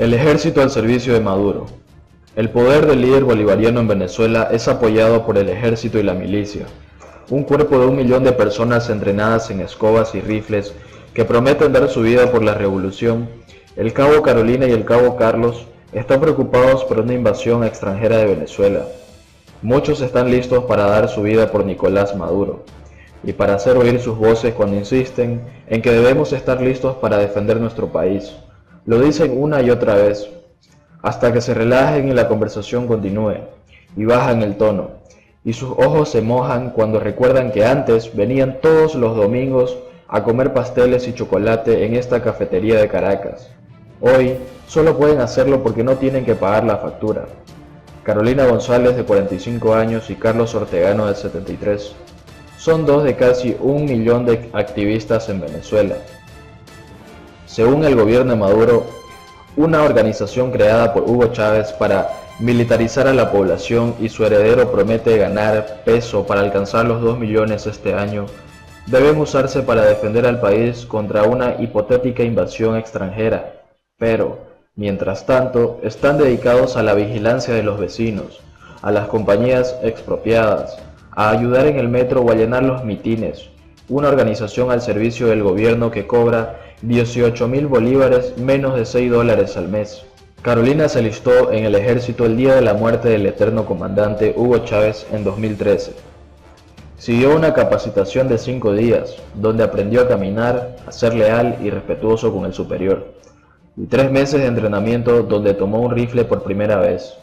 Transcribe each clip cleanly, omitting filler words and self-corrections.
El ejército al servicio de Maduro. El poder del líder bolivariano en Venezuela es apoyado por el ejército y la milicia, un cuerpo de 1 millón de personas entrenadas en escobas y rifles que prometen dar su vida por la revolución. El cabo Carolina y el cabo Carlos están preocupados por una invasión extranjera de Venezuela. Muchos están listos para dar su vida por Nicolás Maduro y para hacer oír sus voces cuando insisten en que debemos estar listos para defender nuestro país. Lo dicen una y otra vez, hasta que se relajen y la conversación continúe, y bajan el tono, y sus ojos se mojan cuando recuerdan que antes venían todos los domingos a comer pasteles y chocolate en esta cafetería de Caracas. Hoy solo pueden hacerlo porque no tienen que pagar la factura. Carolina González, de 45 años, y Carlos Ortegano, de 73, son dos de casi 1 millón de activistas en Venezuela. Según el gobierno de Maduro, una organización creada por Hugo Chávez para militarizar a la población, y su heredero promete ganar peso para alcanzar los 2 millones este año, deben usarse para defender al país contra una hipotética invasión extranjera, pero, mientras tanto, están dedicados a la vigilancia de los vecinos, a las compañías expropiadas, a ayudar en el metro o a llenar los mitines, una organización al servicio del gobierno que cobra 18.000 bolívares, menos de $6 al mes. Carolina se alistó en el ejército el día de la muerte del eterno comandante Hugo Chávez en 2013. Siguió una capacitación de 5 días, donde aprendió a caminar, a ser leal y respetuoso con el superior, y 3 meses de entrenamiento donde tomó un rifle por primera vez.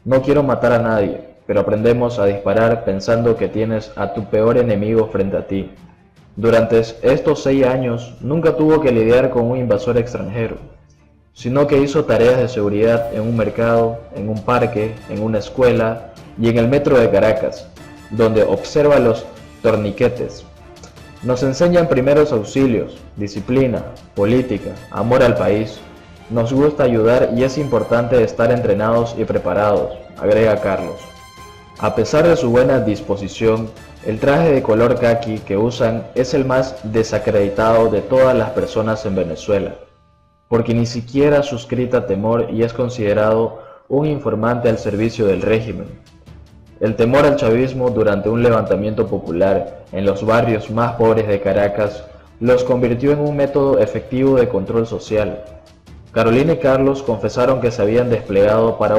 No quiero matar a nadie, pero aprendemos a disparar pensando que tienes a tu peor enemigo frente a ti. Durante estos 6 años nunca tuvo que lidiar con un invasor extranjero, sino que hizo tareas de seguridad en un mercado, en un parque, en una escuela y en el metro de Caracas, donde observa los torniquetes. Nos enseñan primeros auxilios, disciplina, política, amor al país. Nos gusta ayudar y es importante estar entrenados y preparados, agrega Carlos. A pesar de su buena disposición, el traje de color caqui que usan es el más desacreditado de todas las personas en Venezuela, porque ni siquiera suscita temor y es considerado un informante al servicio del régimen. El temor al chavismo durante un levantamiento popular en los barrios más pobres de Caracas los convirtió en un método efectivo de control social. Carolina y Carlos confesaron que se habían desplegado para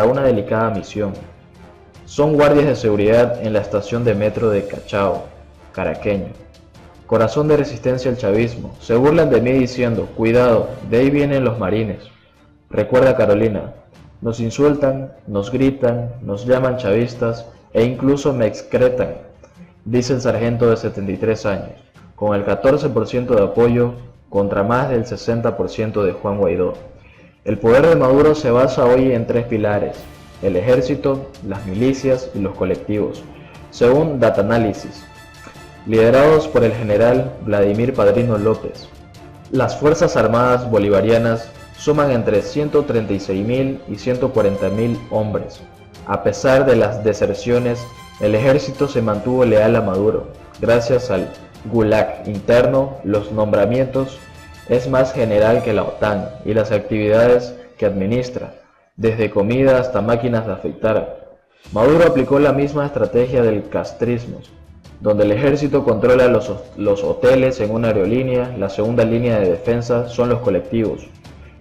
una delicada misión. Son guardias de seguridad en la estación de metro de Cachao, caraqueño. Corazón de resistencia al chavismo. Se burlan de mí diciendo, cuidado, de ahí vienen los marines. Recuerda Carolina, nos insultan, nos gritan, nos llaman chavistas e incluso me excretan, dice el sargento de 73 años, con el 14% de apoyo contra más del 60% de Juan Guaidó. El poder de Maduro se basa hoy en 3 pilares: el ejército, las milicias y los colectivos, según Datanálisis, liderados por el general Vladimir Padrino López. Las Fuerzas Armadas Bolivarianas suman entre 136.000 y 140.000 hombres. A pesar de las deserciones, el ejército se mantuvo leal a Maduro. Gracias al Gulag interno, los nombramientos es más general que la OTAN y las actividades que administra, desde comida hasta máquinas de afeitar. Maduro aplicó la misma estrategia del castrismo, donde el ejército controla los hoteles en una aerolínea. La segunda línea de defensa son los colectivos,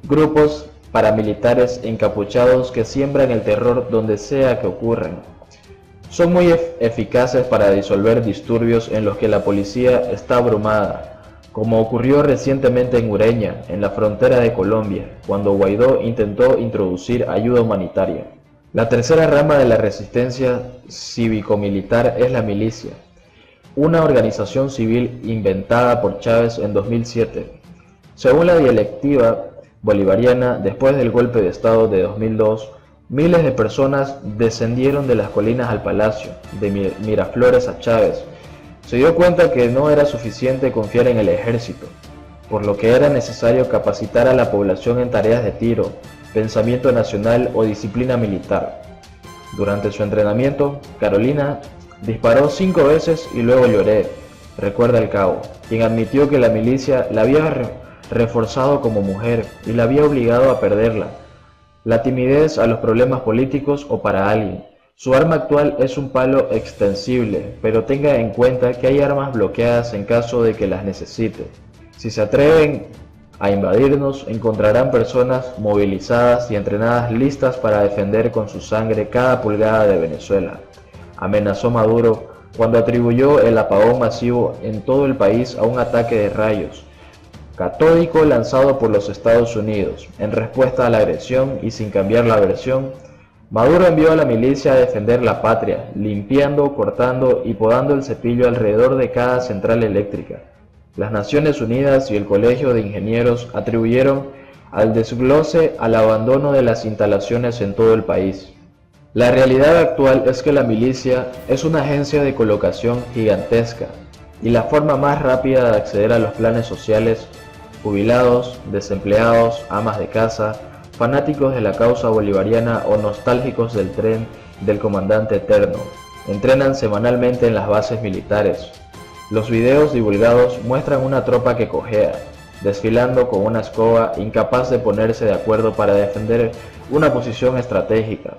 grupos paramilitares encapuchados que siembran el terror donde sea que ocurran. Son muy eficaces para disolver disturbios en los que la policía está abrumada, como ocurrió recientemente en Ureña, en la frontera de Colombia, cuando Guaidó intentó introducir ayuda humanitaria. La tercera rama de la resistencia cívico-militar es la milicia, una organización civil inventada por Chávez en 2007. Según la dialectiva bolivariana, después del golpe de Estado de 2002, miles de personas descendieron de las colinas al palacio, de Miraflores a Chávez. Se dio cuenta que no era suficiente confiar en el ejército, por lo que era necesario capacitar a la población en tareas de tiro, pensamiento nacional o disciplina militar. Durante su entrenamiento, Carolina disparó 5 veces y luego lloré, recuerda el cabo, quien admitió que la milicia la había reforzado como mujer y la había obligado a perderla. La timidez a los problemas políticos o para alguien. Su arma actual es un palo extensible, pero tenga en cuenta que hay armas bloqueadas en caso de que las necesite. Si se atreven a invadirnos, encontrarán personas movilizadas y entrenadas listas para defender con su sangre cada pulgada de Venezuela, amenazó Maduro cuando atribuyó el apagón masivo en todo el país a un ataque de rayos catódico lanzado por los Estados Unidos. En respuesta a la agresión y sin cambiar la versión, Maduro envió a la milicia a defender la patria, limpiando, cortando y podando el cepillo alrededor de cada central eléctrica. Las Naciones Unidas y el Colegio de Ingenieros atribuyeron al desglose al abandono de las instalaciones en todo el país. La realidad actual es que la milicia es una agencia de colocación gigantesca y la forma más rápida de acceder a los planes sociales. Jubilados, desempleados, amas de casa, fanáticos de la causa bolivariana o nostálgicos del tren del comandante eterno, entrenan semanalmente en las bases militares. Los videos divulgados muestran una tropa que cojea, desfilando con una escoba, incapaz de ponerse de acuerdo para defender una posición estratégica.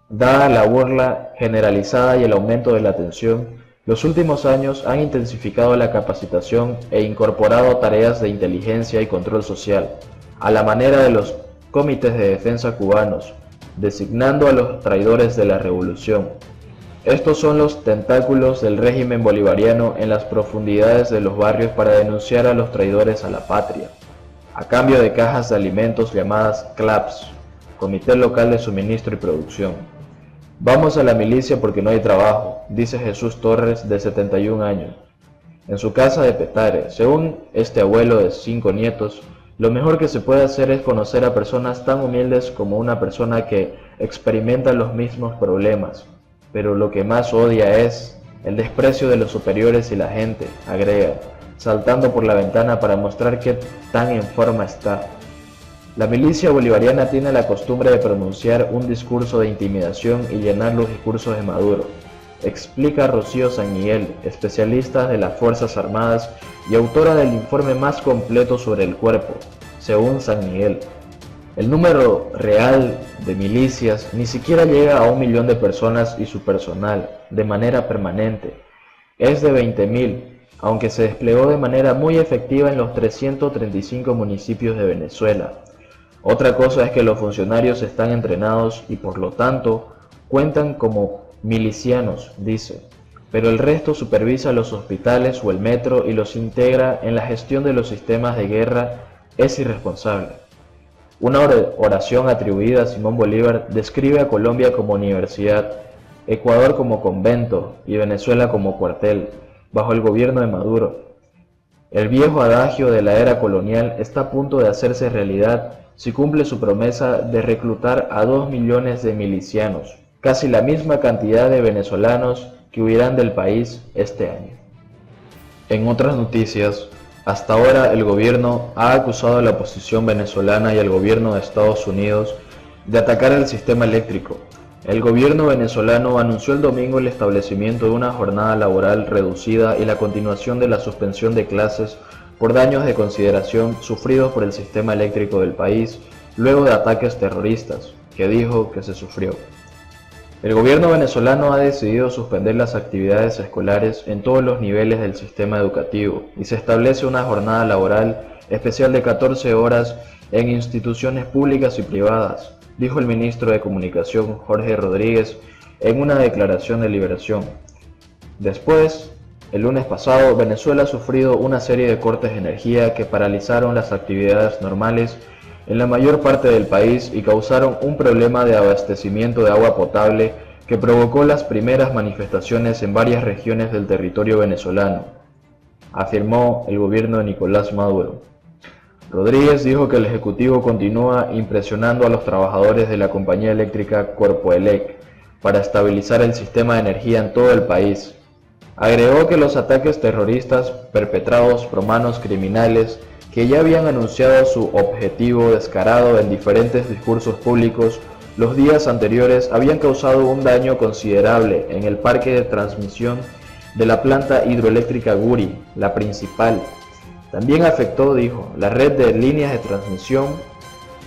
Dada la burla generalizada y el aumento de la tensión, los últimos años han intensificado la capacitación e incorporado tareas de inteligencia y control social, a la manera de los comités de defensa cubanos, designando a los traidores de la revolución. Estos son los tentáculos del régimen bolivariano en las profundidades de los barrios para denunciar a los traidores a la patria, a cambio de cajas de alimentos llamadas CLAPS, Comité Local de Suministro y Producción. Vamos a la milicia porque no hay trabajo, dice Jesús Torres, de 71 años. En su casa de Petare, según este abuelo de 5 nietos, lo mejor que se puede hacer es conocer a personas tan humildes como una persona que experimenta los mismos problemas, pero lo que más odia es el desprecio de los superiores y la gente, agrega, saltando por la ventana para mostrar qué tan en forma está. La milicia bolivariana tiene la costumbre de pronunciar un discurso de intimidación y llenar los discursos de Maduro, explica Rocío San Miguel, especialista de las Fuerzas Armadas y autora del informe más completo sobre el cuerpo, según San Miguel. El número real de milicias ni siquiera llega a 1 millón de personas y su personal, de manera permanente, es de 20.000, aunque se desplegó de manera muy efectiva en los 335 municipios de Venezuela. Otra cosa es que los funcionarios están entrenados y por lo tanto cuentan como milicianos, dice, pero el resto supervisa los hospitales o el metro y los integra en la gestión de los sistemas de guerra, es irresponsable. Una oración atribuida a Simón Bolívar describe a Colombia como universidad, Ecuador como convento y Venezuela como cuartel, bajo el gobierno de Maduro. El viejo adagio de la era colonial está a punto de hacerse realidad si cumple su promesa de reclutar a 2 millones de milicianos, casi la misma cantidad de venezolanos que huirán del país este año. En otras noticias, hasta ahora el gobierno ha acusado a la oposición venezolana y al gobierno de Estados Unidos de atacar el sistema eléctrico. El gobierno venezolano anunció el domingo el establecimiento de una jornada laboral reducida y la continuación de la suspensión de clases por daños de consideración sufridos por el sistema eléctrico del país luego de ataques terroristas, que dijo que se sufrió. El gobierno venezolano ha decidido suspender las actividades escolares en todos los niveles del sistema educativo y se establece una jornada laboral especial de 14 horas en instituciones públicas y privadas, dijo el ministro de Comunicación Jorge Rodríguez en una declaración de liberación. Después, el lunes pasado, Venezuela ha sufrido una serie de cortes de energía que paralizaron las actividades normales en la mayor parte del país y causaron un problema de abastecimiento de agua potable que provocó las primeras manifestaciones en varias regiones del territorio venezolano, afirmó el gobierno de Nicolás Maduro. Rodríguez dijo que el Ejecutivo continúa impresionando a los trabajadores de la compañía eléctrica Corpoelec para estabilizar el sistema de energía en todo el país. Agregó que los ataques terroristas perpetrados por manos criminales que ya habían anunciado su objetivo descarado en diferentes discursos públicos los días anteriores habían causado un daño considerable en el parque de transmisión de la planta hidroeléctrica Guri, la principal. También afectó, dijo, la red de líneas de transmisión,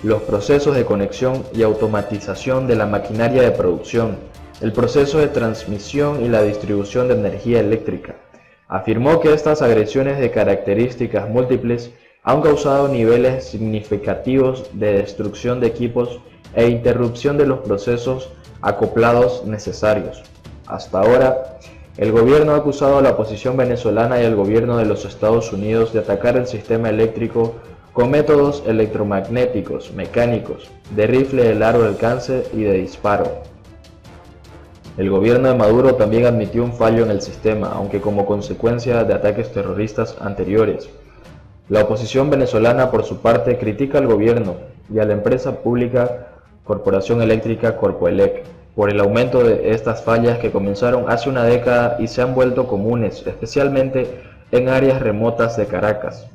los procesos de conexión y automatización de la maquinaria de producción, el proceso de transmisión y la distribución de energía eléctrica. Afirmó que estas agresiones de características múltiples han causado niveles significativos de destrucción de equipos e interrupción de los procesos acoplados necesarios. Hasta ahora, el gobierno ha acusado a la oposición venezolana y al gobierno de los Estados Unidos de atacar el sistema eléctrico con métodos electromagnéticos, mecánicos, de rifle de largo alcance y de disparo. El gobierno de Maduro también admitió un fallo en el sistema, aunque como consecuencia de ataques terroristas anteriores. La oposición venezolana, por su parte, critica al gobierno y a la empresa pública Corporación Eléctrica Corpoelec por el aumento de estas fallas que comenzaron hace una década y se han vuelto comunes, especialmente en áreas remotas de Caracas.